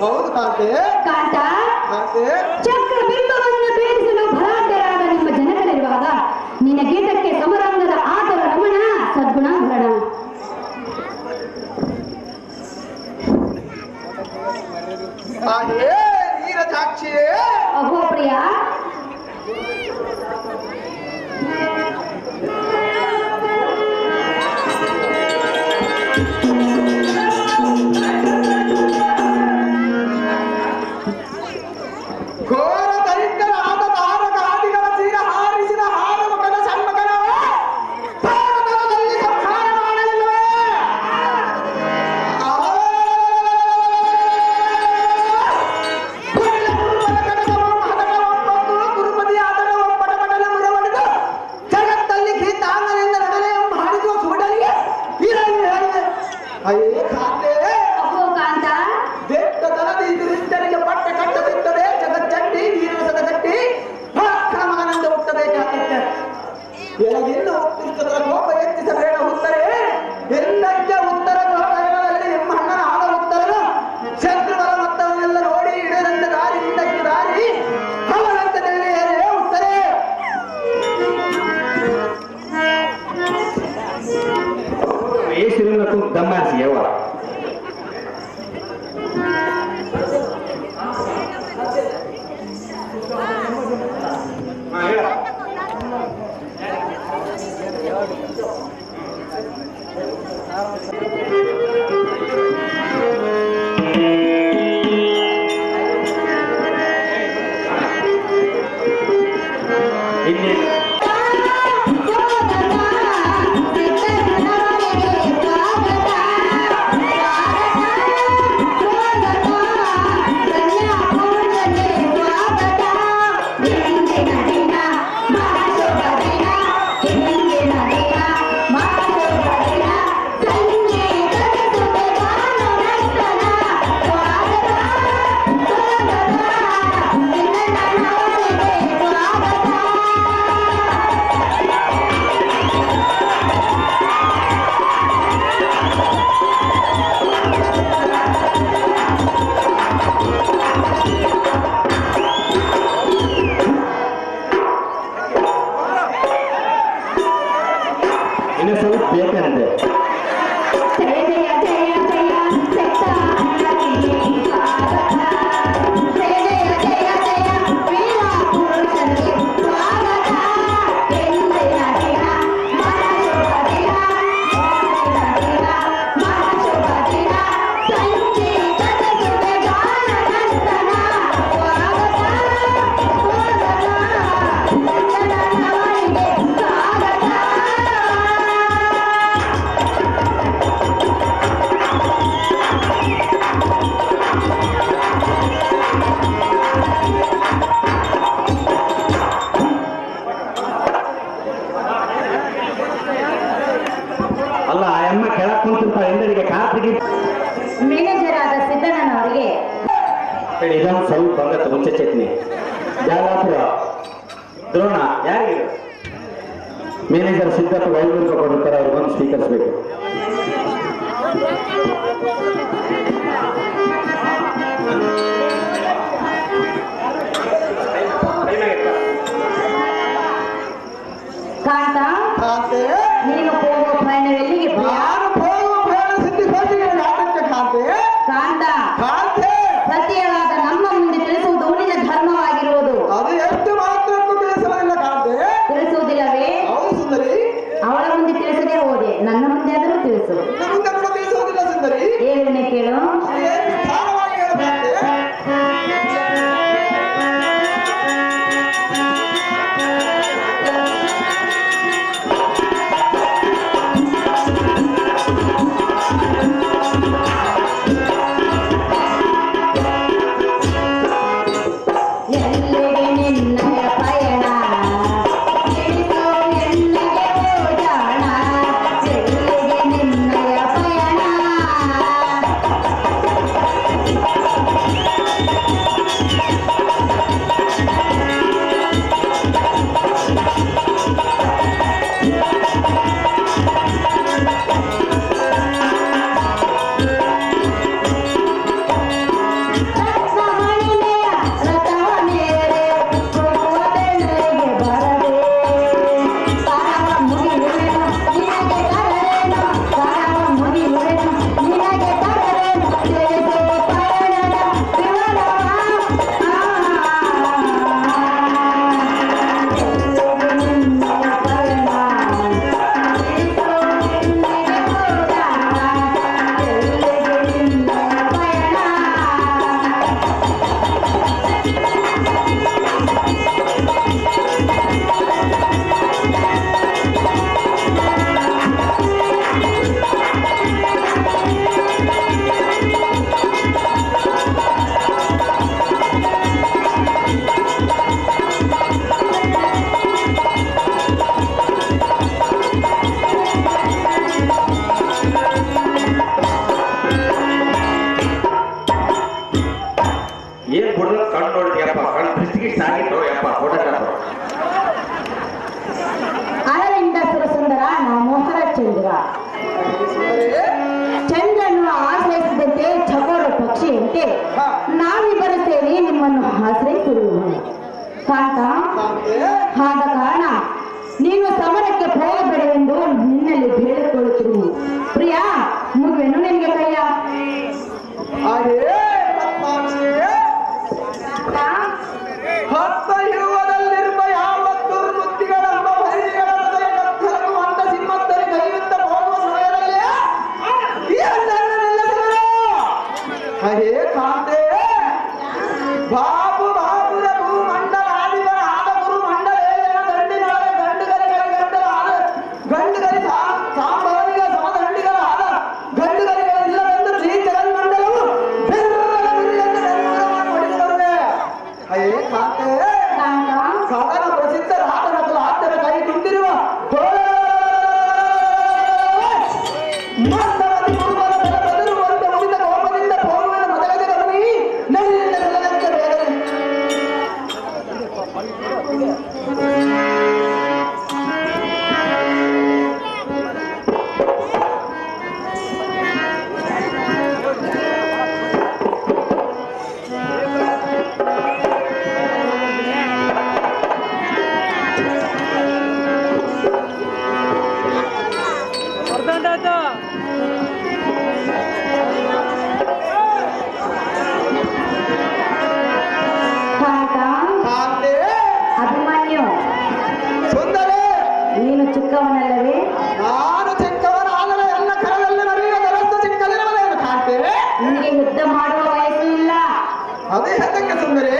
ಹೌದು ಕಾಂತೆ. ಕಾಂತ ಕಾಂತೆ, ಚಕ್ರ ಬಿಂಬವನ್ನು ಭೇದಿಸಲು ಭರಾಟರಾದ ನಿಮ್ಮ ಜನಗಳಿರುವಾಗ ನಿನ್ನ ಗೀತಕ್ಕೆ ಸಮರಂಗದ ಆಟದ ರಮಣ ಸದ್ಗುಣ ಭರಣ. ಹಾಗೆಯೇ ನೀರಜಾಕ್ಷಿಯೇ. ಅಹೋ ಪ್ರಿಯ, ಘೋರ ದರಿದ್ರರಾದ ತಾರಕಾದಿಗಳ ತೀರ ಹಾರಿಸಿದ ಹಾರಮುಖದ ಷಣ್ಮುಖನವ ಭಾರತದಲ್ಲಿ ಸಂಹಾರ ಮಾಡಲಿಲ್ಲವೇ? ಗುರುಪತಿ ಆತನ ಒಪ್ಪಟಪಟಲ ಮುರವಡಿದು ಜಗತ್ತಲ್ಲಿ ಗೀತಾಂಗನಿಂದ ನಡಲೆ ಮಾಡಿಸುವ ಸುಡಲಿಗೆ ಇರಲಿ ಹೇಳಿದೆ. ಅಯ್ಯೇ ಕಾಂತೆ, ಅಹೋ ಕಾಂತ, ದೇತ್ತನದಿ ದುರಿಷ್ಟರಿಗೆ ಪಟ್ಟ ಕಟ್ಟದಿದ್ದರೆ ಜಗಚ್ಚಂಡಿ ವೀರಸದ ಗಟ್ಟಿ ಆಕ್ರಮಣದಿಂದ ಹುಟ್ಟಬೇಕಾಗುತ್ತೆ. ಎಳಗಿನ್ನು ಉತ್ತಿಷ್ಟದ ಕೋಪ ಹೆಚ್ಚಿಸಬೇಡ ಉತ್ತರೇ. ಎಲ್ಲಕ್ಕೆ ಉತ್ತರ ಗೃಹಗಳಲ್ಲಿ ನಿಮ್ಮ ಅಣ್ಣನ ಆದ ಉತ್ತರನು ಶತ್ರುಗಳ ಮೊತ್ತವನ್ನೆಲ್ಲ ನೋಡಿ ಇಡದಂತೆ ದಾರಿ ಹಿಂದಕ್ಕೆ ದಾರಿ ಅವನಂತೆ ತಿಳಿಯೇ ಉತ್ತರೇ. వేసిరులకు దమ్మాసి ఎవరు ಬೇಕಂತೆ. ಅಲ್ಲ ಆ ಅಮ್ಮ ಕೆಳಕ್ ಕುಂತಿರ್ತ ಎಲ್ಲರಿಗೆ ಖಾತ್ರಿಗೆ ಮ್ಯಾನೇಜರ್ ಆದ ಸಿದ್ದಣ್ಣನವರಿಗೆ ಇದೊಂದು ಸ್ವಲ್ಪ ಬಂಗತ್ತ ಮುಂಚೆ ಚಟ್ನಿ ಜಾಲಾಪುರ ದ್ರೋಣ ಯಾರಿಗೆ ಮ್ಯಾನೇಜರ್ ಸಿದ್ದಪ್ಪ ವೈದ್ಯರು ಕೊಡುತ್ತಾರೆ, ಅವ್ರಿಗೆ ಬಂದು ಸ್ವೀಕರಿಸಬೇಕು. ಕಾಂತ, ಕಾಂತೆ, ನೀನು ಹೋಗುವ ಪ್ರಯಾಣವೆಲ್ಲಿಗೆ ಪ್ರಿಯ? ನಾನು ಹೋಗುವ ಪ್ರಯಾಣ ಸಿದ್ಧಿಸೋದಿಗೆ ಯಾತಕ್ಕೆ ಕಾಂತೆ? ಕಾಂತ, ಕಾಂತೆ, ಸತಿಯರಾದ ನಮ್ಮ ಮುಂದೆ ತಿಳಿಸುವುದು ನಿನ್ನ ಧರ್ಮವಾಗಿರುವುದು. ಅದು ಎಷ್ಟು ಮಾತ್ರಕ್ಕೂ ತಿಳಿಸಲಿಲ್ಲ ಕಾಂತೆ. ತಿಳಿಸುವುದಿಲ್ಲವೇ? ಹೌದು ಸುಂದರಿ. ಅವಳ ಮುಂದೆ ತಿಳಿಸದೆ ಹೋದೆ, ನನ್ನ ಮುಂದೆ ಆದರೂ ತಿಳಿಸು. ಮುಂದೆ ಕೂಡ ತಿಳಿಸೋದಿಲ್ಲ ಸುಂದರಿ. ಏನೇ ಕೇಳು. ಏನು ವಿಸ್ತಾರವಾಗಿ ಹೇಳು ಕಾಂತೆ. ಎಲ್ಲಿಗೆ ನಿನ್ನಯ ಕಾಗೆಯಂತೆ ಚಕೋರ ಪಕ್ಷಿಯಂತೆ ಹಾ. ನಾವಿಬ್ಬರು ಸೇರಿ ನಿಮ್ಮನ್ನು ಆಶ್ರಯಿಸಿರುವುದು ಕಾಂತ. ಕಾಂತೆ ಆದ ಕಾರಣ ನೀನು ಸಮರಕ್ಕೆ ಹೋಗಬೇಡವೆಂದು ನಿನ್ನಲ್ಲಿ ಬೇಡಿಕೊಳ್ಳುತ್ತಿರುವುದು. ಪ್ರಿಯ, ಮುಗುವೆನು ನಿನಗೆ ಕೈಯ. ಹಾಗೇ ಪದ್ಮಾಕ್ಷಿಯೇ, ಹತ್ತ ಇರುವುದಲ್ಲಿರುವ ಯಾವ ದುರ್ಬುದ್ಧಿಗಳೆಂಬ ವೈರಿಗಳ ಹೃದಯ ಕತ್ತಲನ್ನು ಅಂದ ಸಿಂಹದಲ್ಲಿ ಕೈಯುತ್ತ ಹೋಗುವ ಸಮಯದಲ್ಲಿ ಈ ಹಣ್ಣನ್ನು ನಿಲ್ಲಿಸಿದರು. ಹಾಗೇ ಕಾಂತೆ, ಬಾಬು ಬಾಬುರ ಭೂಮಂಡಲ ಆದಿಗಳ ಆದ ಗುರು ಮಂಡಲೇಯನ ದಂಡಿನೊಳಗೆ ಗಂಡುಗರಿಗಳ ಗಂಡಲಾದ ಗಂಡುಗರಿ ಸಾಂಬಾರಿಗ ಸಮದಂಡಿಗಳ ಆದ ಗಂಡುಗರಿಗಳಿಲ್ಲವೆಂದು ಶ್ರೀ ಜಗನ್ಮಂಡಲವು ಬೆರ್ರನ ಬಿರಿಯನ್ನು ಬೆಂಬಲವಾಗಿ ಹೊಡೆದಿರುತ್ತದೆ. ಹಾಗೇ ಕಾಂತೆ, ಕಾಂತ, ಸದನ ಪ್ರಸಿದ್ಧ ರಾಧನಕಲ ಆದ್ದರ ಕೈ ತುಂಬಿರುವ ಮಂದಮತಿ ಕುರುಬರ ಬೆಲ ಬೆದರುವಂತೆ ಉಳಿದ ಕೋಪದಿಂದ ಪೌರ್ವನ ಮದಗಜ ಗಮನಿ ನೆಲ್ಲಕ್ಕೆ ಬೇಗನೆ. ಕಾಂತ, ಕಾಂತೆ, ಅಭಿಮನ್ಯು, ಸುಂದರಿ, ನೀನು ಚಿಕ್ಕವನಲ್ಲವೇ? ನಾನು ಚಿಕ್ಕವನಾದರೆ ಎಲ್ಲ ಕರದಲ್ಲಿ ನಡೆಯುವ ವ್ಯವಸ್ಥೆ ಚಿಕ್ಕದಿರಬಲ್ಲೇನು ಕಾಂತೆ? ನಿನಗೆ ಯುದ್ಧ ಮಾಡುವ ವಯಸ್ಸು ಇಲ್ಲ. ಅದೇ ಹೆದಕ್ಕೆ ಸುಂದರಿ,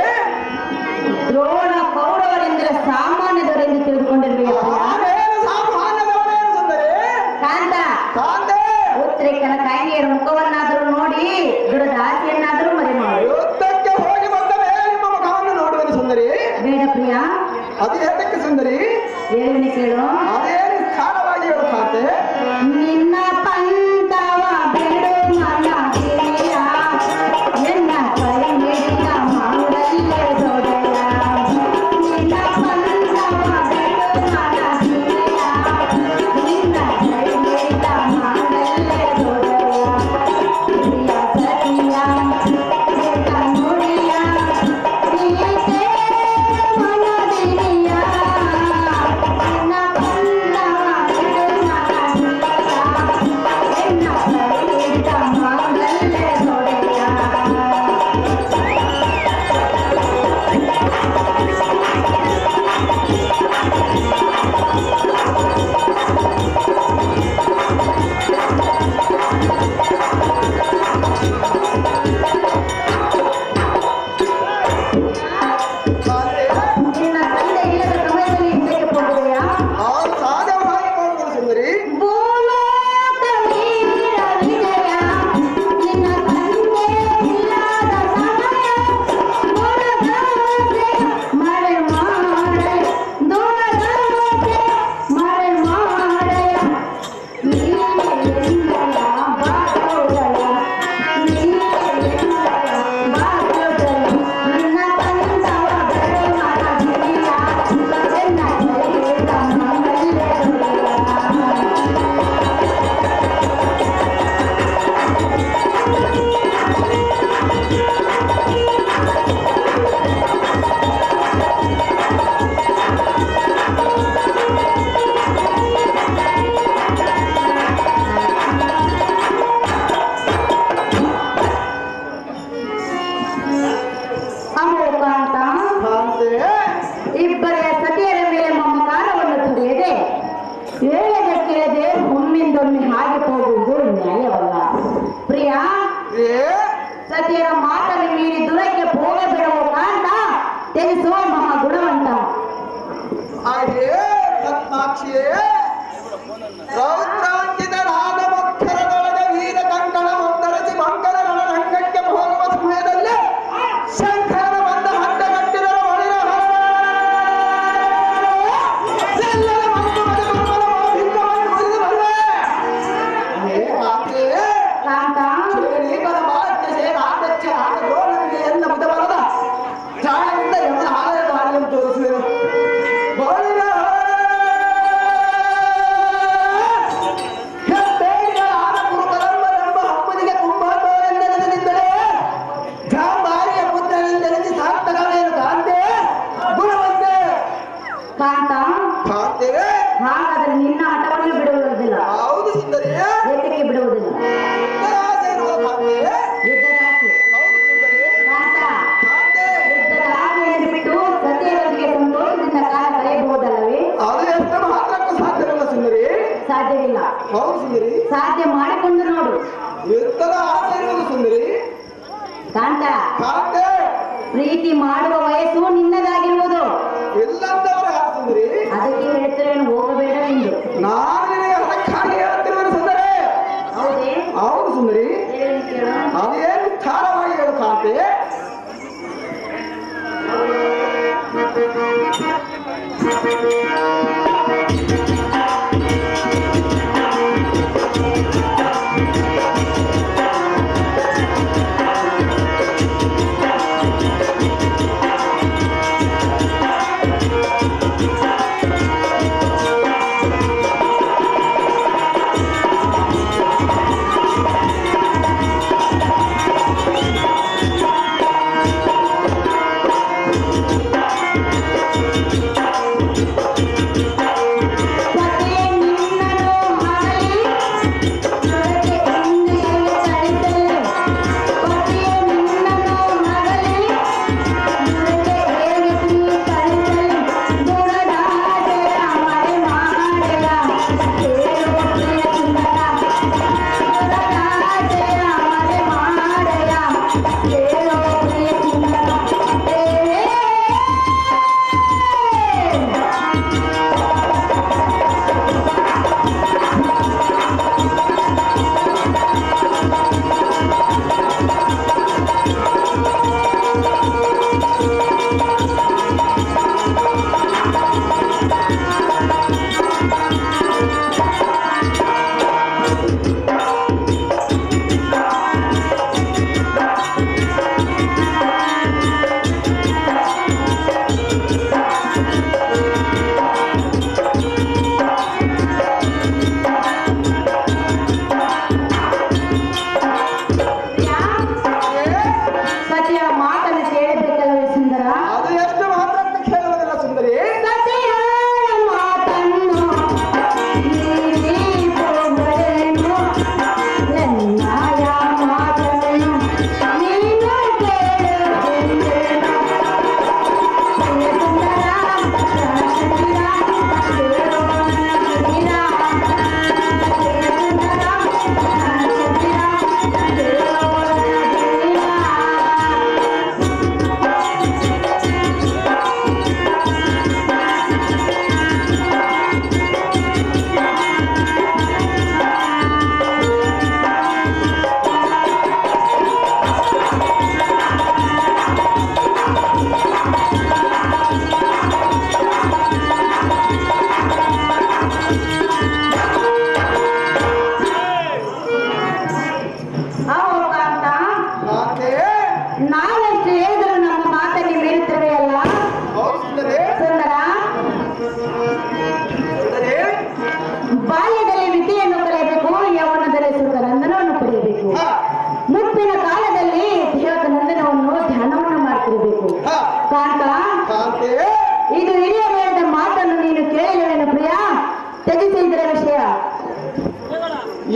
ದ್ರೋಣ ಕೌರವರೆಂದರೆ ಸಾಮಾನ್ಯದವರೆಂದು ತಿಳಿದುಕೊಂಡಿರಬೇಕು. ನಾನೇನು ಸಾಮಾನ್ಯದವನೇನು ಸುಂದರಿ? ಕಾಂತ, ಕಾಂತೆ, ಉತ್ತರಿಕನ ತಾಯಿಯರ ಮುಖವನ್ನಾದರೂ ನೋಡಿ ದುರದಾಸಿಯನ್ನಾದರೂ ಮರೆ ಮಾಡು. ಯುದ್ಧಕ್ಕೆ ಹೋಗಿ ಬಂದ ಮೇಲೆ ನಿಮ್ಮ ಮುಖವನ್ನು ನೋಡುವೆನು ಸುಂದರಿ. ಬೇಡ ಪ್ರಿಯ, ಅದೇ ಹೆದಕ್ಕೆ ಸುಂದರಿ? ಹೇಳುವನೆ ಕೇಳು. ಅದೇನು ಸ್ಥಾನವಾಗಿ ಹೇಳು ಕಾಂತೆ? ನಿನ್ನ ಪಂತವ ಬಿಡು ಮನ ಗಿರಿಯ, ಎನ್ನ ಕೈ ಹಿಡಿದ ಮಾಡಲ್ಲೇ ದೊಡೆಯ. ನಿನ್ನ ಪಂತವ ಬಿಡು ಮನ ಗಿರಿಯ, ನಿನ್ನ ಕೈ ಹಿಡಿದ ಮಾಡಲ್ಲೇ ದೊಡೆಯ. ಪ್ರಿಯ ಸತಿಯ ಏಕ ನುಡಿಯ, ಪ್ರಿಯತೆ ಮನದಿನಿಯ. ನಿನ್ನ ಪಂತವ ಬಿಡು ಮನ ಗಿರಿಯ, ಎನ್ನ ಕೈ ಹಿಡಿದ ಮಾಡಲ್ಲೇ ದೊಡೆಯ. ಕಾಂತೆ, ನಿನ್ನ ತಂದೆ ಇಲ್ಲದ ಸಮಯದಲ್ಲಿ ಯುದ್ಧಕ್ಕೆ ಹೋಗುವೆಯಾ? ಅವನು ಸಹಜವಾಗಿ ಹೋಗುವುದು ಸುಂದರಿ. ಭೂಲೋಕ ವೀರ ವಿಜಯ, ನಿನ್ನ ತಂದೆ ಇಲ್ಲದ ಸಮಯ. ದೂರದೋಸೆ ಮರೆ ಮಾಡಯ, ದೂರದೋಸೆ ಮರೆ ಮಾಡಯ. ನೀನೇ ಎಂದಯ ಬಾಟೋದಯ, ನೀನೇ ಎಂದಯ ಬಾಟೋದಯ. ನಿನ್ನ ತಂದವ ಬೆಳೆ ಮರ ಗಿರಿಯ, ಎನ್ನ ಕೈಯಿಂದ ಮಮ್ಮಲ್ಲೇ ದೊರೆಯ. ಅಮೋಕಾಂತ, ಕಾಂತೆ, ಇಬ್ಬರ ಸತಿಯರ ಮೇಲೆ ಮಮಕಾರವನ್ನು ತೊರೆಯದೆ ಹೇಳದೆ ಕೇಳದೆ ಒಮ್ಮಿಂದೊಮ್ಮೆ ಹಾಗೆ ಹೋಗುವುದು ನ್ಯಾಯವಲ್ಲ. ಪ್ರಿಯ, ಏ ಸತಿಯರ ಮಾತನ್ನು ಮೀರಿ ದೂರಕ್ಕೆ ಹೋಗಬಿಡುವ ಕಾಂತ ತಿಳಿಸುವ ಮಹಾಗುಣವಂತ. ಹಾಗೇ ಪದ್ಮಾಕ್ಷಿಯೇ, ರೌದ್ರಾಂಕಿತರಾದ ಮಕ್ಕಳದೊಳಗೆ ವೀರ ಕಂಕಣ ಮುಂದರಸಿ ಮಂಗಲ ರಣರಂಗಕ್ಕೆ ಹೋಗುವ ಸಮಯದಲ್ಲಿ ಶಂಕರನ ಬಂದ ಹಡ್ಡಗಟ್ಟಿರುವ ಒಳಿರ ಎಲ್ಲರ ಮಂದು ಮನೆ ಮಕ್ಕಳ ಭಿನ್ನವನ್ನು ಮುರಿದು ಬರುವೆ. ಹೇ ಕಾಂತೆ, ಸಾಧ್ಯವಿಲ್ಲ. ಹೌದು ಸುಂದರಿ. ಸಾಧ್ಯ ಮಾಡಿಕೊಂಡು ನೋಡು. ಎತ್ತದ ಆಸೆ ಇರುವುದು ಸುಂದರಿ. ಕಾಂತ, ಕಾಂತೆ ಪ್ರೀತಿ ಮಾಡುವ ವಯಸ್ಸು ನಿನ್ನದಾಗಿರುವುದು. ಎಲ್ಲಂದವರ ಸುಂದರಿ. ಅದಕ್ಕೆ ಹೇಳ್ತಿರೇನು ಹೋಗಬೇಡ ಎಂದು. ನಾನು ನಿನಗೆ ಅದಕ್ಕಾಗಿ ಹೇಳ್ತಿರುವೆನು ಸುಂದರಿ. ಹೌದೇ? ಹೌದು ಸುಂದರಿ. ಹೇಳಿ ಕೇಳು. ಅದೇನು ವಿಚಾರವಾಗಿ ಹೇಳು ಕಾಂತೆ.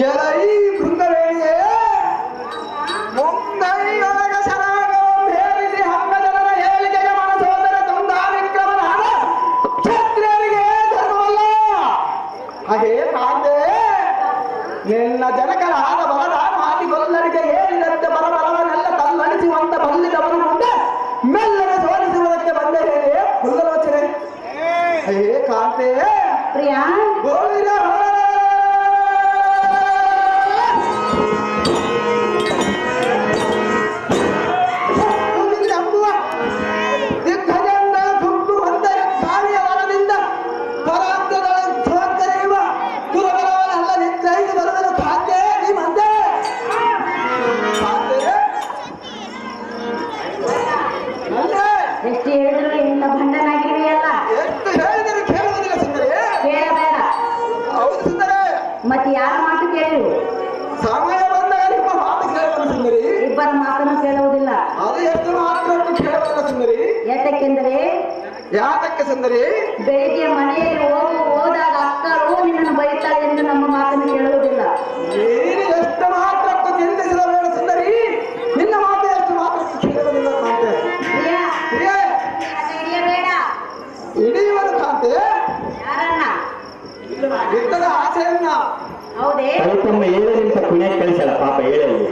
ಎಲೈ ಬೃಂದವೇಣಿಯೇ ಮುಂದೈಯೊಳಗ ಶರಣಾಗಮನ ಹೇರಿಸಿ ಹಂಗ ಜನರ ಹೇಳಿಕೆಗೆ ಮನಸೋದರ ದುಂದಾವಿಕ್ರಮನಾದ ಕ್ಷತ್ರಿಯರಿಗೆ ಧರ್ಮವಲ್ಲ. ಹಾಗೆ ಕಾಂತೆ ನಿನ್ನ ಜನಕರಾದ ಬಲದ ಮಾತಿಗೊಲ್ಲರಿಗೆ ಹೇಳಿದಂತೆ ಬರಬಲವನ್ನೆಲ್ಲ ತಲ್ಲಣಿಸುವಂತ ಬಲ್ಲಿದವರು ಮುಂದೆ ಮೆಲ್ಲನೆ ಸೋಲಿಸುವುದಕ್ಕೆ ಬಂದ ಹೇಳಿ ಹುಲ್ಲಲೋಚನೆ. ಹೇ ಕಾಂತೆ ಪ್ರಿಯಾ ಗೋವಿಂದ ಎಷ್ಟು ಹೇಳಿದ್ರು ಇಂಥ ಭಂಡನಾಗಿರುವೆಯಲ್ಲ. ಎಷ್ಟು ಹೇಳಿದರೂ ಕೇಳುವುದಿಲ್ಲ ಸುಂದರಿ. ಕೇಳಬೇಡ. ಹೌದು ಸುಂದರಿ. ಮತ್ತೆ ಯಾರ ಮಾತು ಕೇಳಿ ಸಮಯ ಬಂದಾಗ ನಿಮ್ಮ ಮಾತು ಕೇಳಬಹುದು ಸುಂದರಿ. ಇಬ್ಬರ ಮಾತನ್ನು ಕೇಳುವುದಿಲ್ಲ. ಅದು ಎಷ್ಟು ಮಾತ್ರ ಕೇಳಬಲ್ಲ ಸುಂದರಿ. ಯಾಕೆಂದರೆ ಯಾತಕ್ಕೆ ಸುಂದರಿ? ಬೆಳಿಗ್ಗೆ ಮನೆಯಲ್ಲಿ ಹೋದಾಗ ಅಕ್ಕರು ನಿನ್ನನ್ನು ಬೈತಾಳೆ ಎಂದು ನಮ್ಮ ಮಾತನ್ನು ಕೇಳುವುದಿಲ್ಲ. ನೀನು ಎಷ್ಟು ಮಾತ್ರಕ್ಕೂ ಚಿಂತಿಸಿದ ಬೇಡ ಸುಂದರಿ. ನಿನ್ನ ಮಾತು ಎಷ್ಟು ಮಾತ್ರಕ್ಕೂ ಕೇಳುವುದಿಲ್ಲ ಕಾಂತೆ. ಹಿಡಿಯಬೇಡ. ಹಿಡಿಯುವುದು ಕಾಂತೆ ಯಾರನ್ನ ಇದ್ದದ ಆಸೆಯನ್ನ. ಹೌದೇ? ತಮ್ಮ ಏಳರಿಂದ ಪುಣ್ಯ ಕಳಿಸಲ್ಲ ಪಾಪ ಏಳಲ್ಲಿ.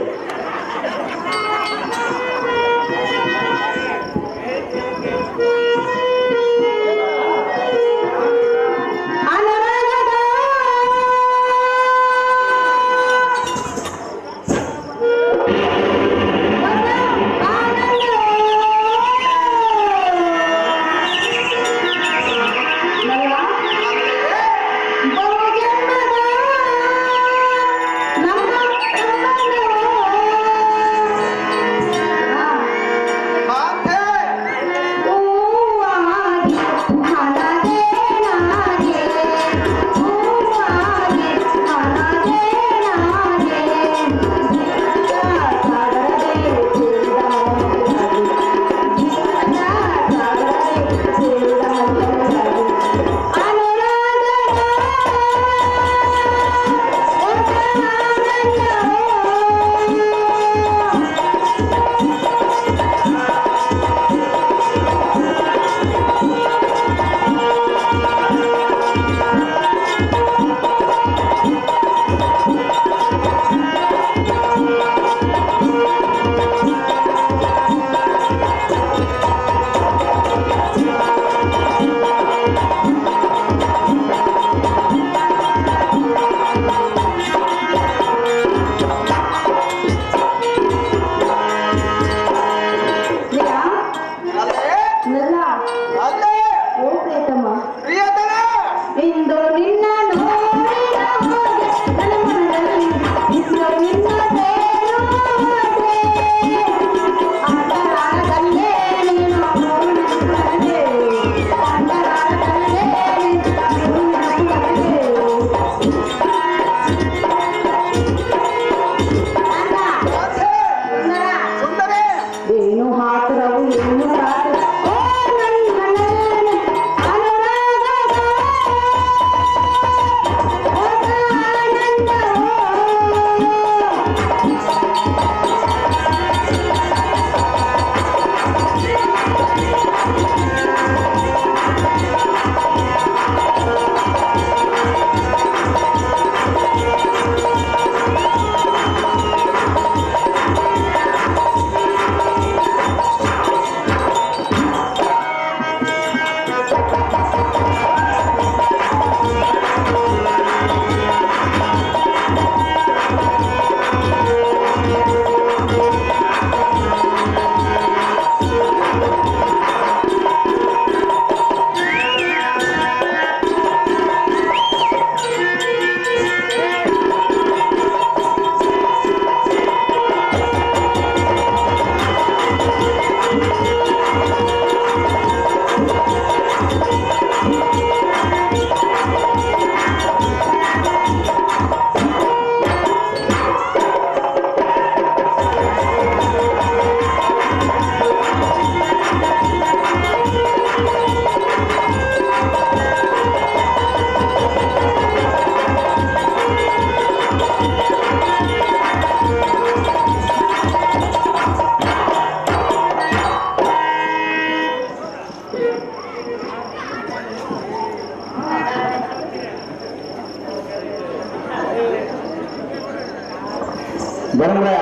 ಧರ್ಮರಾಯ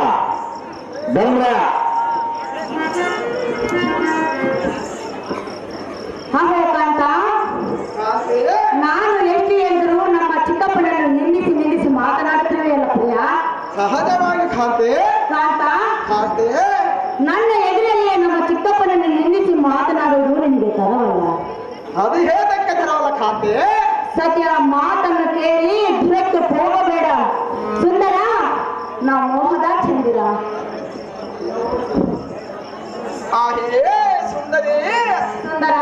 ಧರ್ಮರಾಯ ಹಾಗೆ ಕಾಂತ, ನಾನು ಎಷ್ಟು ಎಂದರು ನಮ್ಮ ಚಿಕ್ಕಪ್ಪನನ್ನು ನಿಲ್ಲಿಸಿ ಮಾತನಾಡುತ್ತೇವೆ ಅಲ್ಲ ಪ್ರಿಯ. ಸಹಜವಾಗಿ ಕಾಂತೆ ಕಾಂತೆ ನನ್ನ ಎದುರಲ್ಲಿಯೇ ನಮ್ಮ ಚಿಕ್ಕಪ್ಪನನ್ನು ನಿಲ್ಲಿಸಿ ಮಾತನಾಡುವುದು ನಿನಗೆ ತರವಲ್ಲ. ಅದು ಹೇಳಕ್ಕೆ ತರವಲ್ಲ ಕಾಂತೆ. ಸದ್ಯ ಮಾತನ್ನು ಕೇಳಿ ದುರಕ್ಕೆ ಹೋಗಬೇಡ ಸುಂದರ. ನಾ ಮೋಹದ ಚಂದಿರ. ಸುಂದರಿ ಸುಂದರ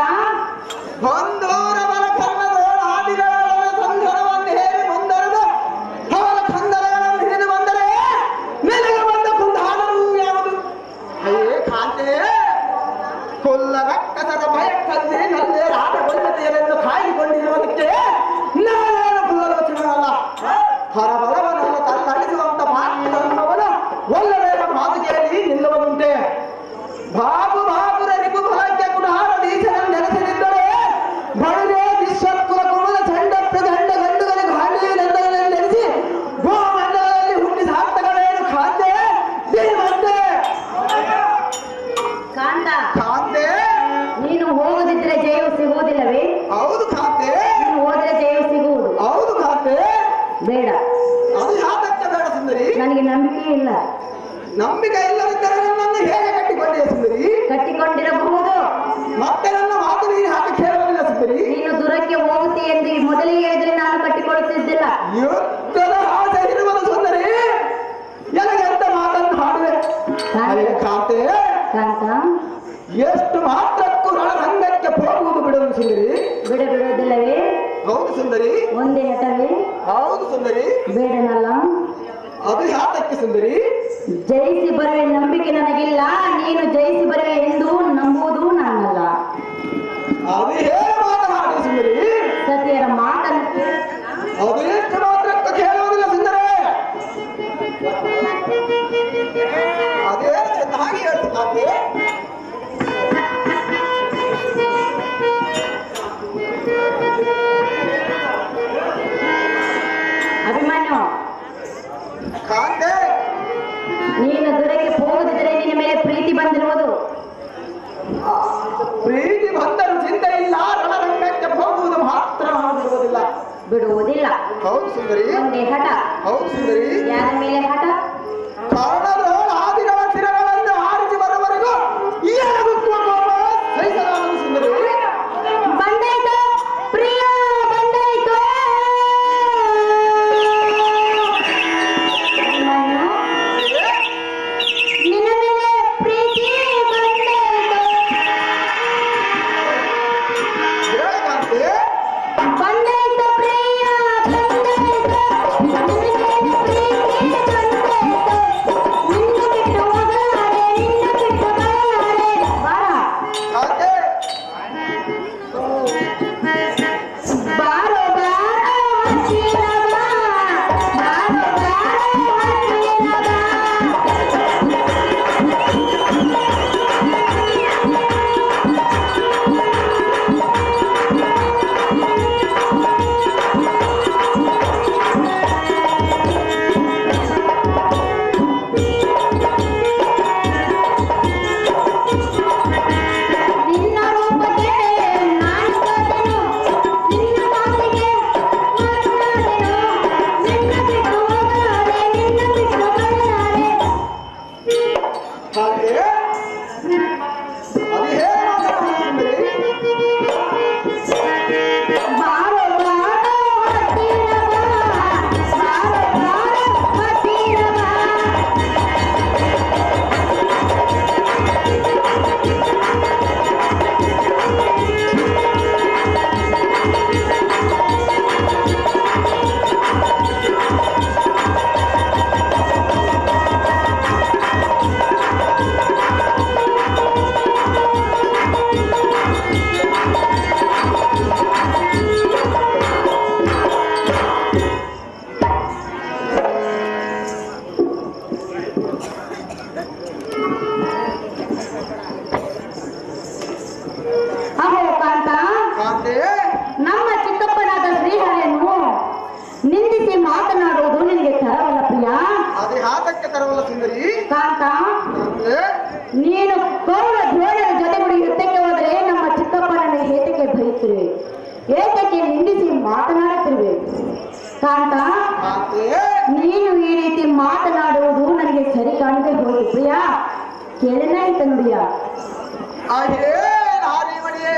ಬಂದೋರ ಬಲ ಕರ್ಣದೋಳ ಆದಿಗಳ ಸಂಧನವನ್ನು ಹೇರಿ ಬಂದರದು ಅವರ ಕಂದರಗಳನ್ನು ಹಿಡಿದು ಬಂದರೆ ನಿನಗೆ ಬಂದ ಕುಂದಾಡಲು ಯಾವುದು? ಅಯ್ಯೇ ಕಾಂತೆ, ಕೊಲ್ಲ ರಕ್ಕಸರ ಭಯಕ್ಕಲ್ಲಿ ನಲ್ಲೇ ರಾಟಗೊಳ್ಳತೆಯರನ್ನು ಕಾಯ್ದುಕೊಂಡಿರುವುದಕ್ಕೆ ನಾನೇನು ಕುಲ್ಲಲೋಚನಲ್ಲ. ಹೊರಬಲವನನ್ನು ತನ್ನಳಿಸುವಂತ ಮಾತನ್ನು ಒಳ್ಳೆಯ ಮಾತುಗೆಯಲ್ಲಿ ನಿಲ್ಲುವುದುಂಟೆ. ಬಾಬುರ ರಿಪು ಫಲಕ್ಕೆ ಕುಡಾರದೀಶನ ನೆಲೆಸಲಿದ್ದರೆ ಬಡರೆ ವಿಶ್ವಕುಲ ಕುಮಲ ಚಂಡ ಪ್ರಚಂಡ ಗಂಡುಗಳಿಗೆ ಹಾಂಡಿನ ಬೇಡ. ಅದು ಯಾತಕ್ಕೆ ಬೇಡ ಸುಂದರಿ? ನನಗೆ ನಂಬಿಕೆ ಇಲ್ಲ. ನಂಬಿಕೆ ಇಲ್ಲದಿದ್ದರೆ ನನ್ನನ್ನು ಹೇಗೆ ಕಟ್ಟಿಕೊಂಡೆ ಸುಂದರಿ? ಕಟ್ಟಿಕೊಂಡಿರಬಹುದು. ಮತ್ತೆ ನನ್ನ ಮಾತು ನೀನು ಹಾಗೆ ಕೇಳುವುದಿಲ್ಲ ಸುಂದರಿ. ನೀನು ದೂರಕ್ಕೆ ಹೋಗುತ್ತಿ ಎಂದು ಮೊದಲೇ ಹೇಳಿದ್ರೆ ನಾನು ಕಟ್ಟಿಕೊಳ್ಳುತ್ತಿದ್ದಿಲ್ಲ. ಯುದ್ಧದ ಆಸೆ ಇರುವುದು ಸುಂದರಿ. ನನಗೆ ಎಂತ ಮಾತನ್ನು ಹಾಡುವೆ ಕಾಂತೆ. ಕಾಂತ, ಎಷ್ಟು ಮಾತ್ರಕ್ಕೂ ರಣರಂಗಕ್ಕೆ ಹೋಗುವುದು ಬಿಡುವುದು ಸುಂದರಿ. ಬಿಡುವುದಿಲ್ಲವೇ? ಹೌದು ಸುಂದರಿ. ಒಂದೇ ಹಠವೇ? ಹೌದು ಸುಂದರಿ. ಬೇಡನಲ್ಲ. ಅದು ಯಾತಕ್ಕೆ ಸುಂದರಿ? ಜಯಿಸಿ ಬರುವೆ ನಂಬಿಕೆ ನನಗಿಲ್ಲ. ನೀನು ಜಯಿಸಿ ಬರುವೆ ಎಂದು ನಂಬುವುದು ನಾನಲ್ಲ. ಅದು ಹೇಗೆ ಮಾತನಾಡಿ ಸುಂದರಿ? ಸತಿಯರ ಮಾತನ್ನು ಕೇಳಿ ಅದು ಎಷ್ಟು ಮಾತ್ರಕ್ಕೂ ಕೇಳುವುದಿಲ್ಲ ಸುಂದರಿ. ಅದೇ ಚೆನ್ನಾಗಿ ಹೇಳ್ತಾರೆ. ಅಭಿಮನ್ಯು, ಕಾಂತೆ, ನೀನು ದೂರಕ್ಕೆ ಹೋಗದಿದ್ದರೆ ನಿನ್ನ ಮೇಲೆ ಪ್ರೀತಿ ಬಂದಿರುವುದು. ಪ್ರೀತಿ ಬಂದರೂ ಚಿಂತೆ ಇಲ್ಲ. ರಣರಂಗಕ್ಕೆ ಹೋಗುವುದು ಮಾತ್ರ ಮಾಡಿರುವುದಿಲ್ಲ. ಬಿಡುವುದಿಲ್ಲ. ಹೌದು ಸುಂದರಿ. ಒಂದೇ ಹಠ. ಹೌದು ಸುಂದರಿ. ಯಾರ ಮೇಲೆ ಹಠ? ಕಾರಣದ ಆದಿಗಳ ಶಿರಗಳನ್ನು ಆರಿಸಿ ಬರುವವರೆಗೂ ಈ ಸಹಿಸಲಾಗದು ಸುಂದರಿ. ಬಂದಾಯ್ತು ಪ್ರಿಯ, ಬಂದಾಯ್ತು. ನಿನ್ನ ಮೇಲೆ ಪ್ರೀತಿ ಬಂದಾಯ್ತು. ಕಾಂತೆ, ಬಂದಾಯ್ತು ಪ್ರಿಯ, ಬಂದಾಯ್ತು. ನಿನ್ನ ಮೇಲೆ ಪ್ರೀತಿ ಬಂದಾಯ್ತು. ನಿನ್ನ ಬಿಟ್ಟು ಹೋಗಲಾರೆ, ನಿನ್ನ ಬಿಟ್ಟು ಬರಲಾರೆ. ಬಾರ. ಕಾಂತೆ, ಬಾರೋ ಬಾರೋ ಹತ್ತಿರ ಬಾ. ಬಾರೋ ಬಾರೋ ಹತ್ತಿರ ಬಾ. ನಿನ್ನ ರೂಪಕ್ಕೆ ನಾನು ಸೋತೆನು, ನಿನ್ನ ಮಾತಿಗೆ ಮಾತನಾಡೆನು. ನಿನ್ನ ಬಿಟ್ಟು ಹೋಗಲಾರೆ, ನಿನ್ನ ಬಿಟ್ಟು ಬರಲಾರೆ. ಕಾಂತೆ, ಅದು ಹೇಗೆ ಮಾತನಾಡಿ ಸುಂದರಿ? ಬಾರೋ ಬಾರೋ ಹತ್ತಿರ ಬಾ. ಬಾರೋ ಬಾರೋ ಹತ್ತಿರ ಬಾ. ಅಹೋ ಕಾಂತ, ಕಾಂತೆ, ನಮ್ಮ ಚಿಕ್ಕಪ್ಪನಾದ ಶ್ರೀಹರಿಯನ್ನು ನಿಂದಿಸಿ ಮಾತನಾಡುವುದು ನಿನಗೆ ತರವಲ್ಲ ಪ್ರಿಯ. ಅದು ಯಾತಕ್ಕೆ ತರವಲ್ಲ ಸುಂದರಿ? ಕಾಂತ, ಕಾಂತೆ, ನೀನು ಕೌರ ದ್ರೋಣರ ಜೊತೆಗೂಡಿ ಯುದ್ಧಕ್ಕೆ ಹೋದರೆ ನಮ್ಮ ಚಿಕ್ಕಪ್ಪನನ್ನು ಏತಕ್ಕೆ ಬೈತಿರುವೆ, ಏತಕ್ಕೆ ನಿಂದಿಸಿ ಮಾತನಾಡುತ್ತಿರುವೆ? ಕಾಂತ, ಕಾಂತೆ, ನೀನು ಈ ರೀತಿ ಮಾತನಾಡುವುದು ನನಗೆ ಸರಿ ಕಾಣದೆ ಹೋಯಿತು ಪ್ರಿಯ. ಕೇಳನಾಯ್ತು ನುಡಿಯ. ಅಹೇ ನಾರಿಮಣಿಯೇ,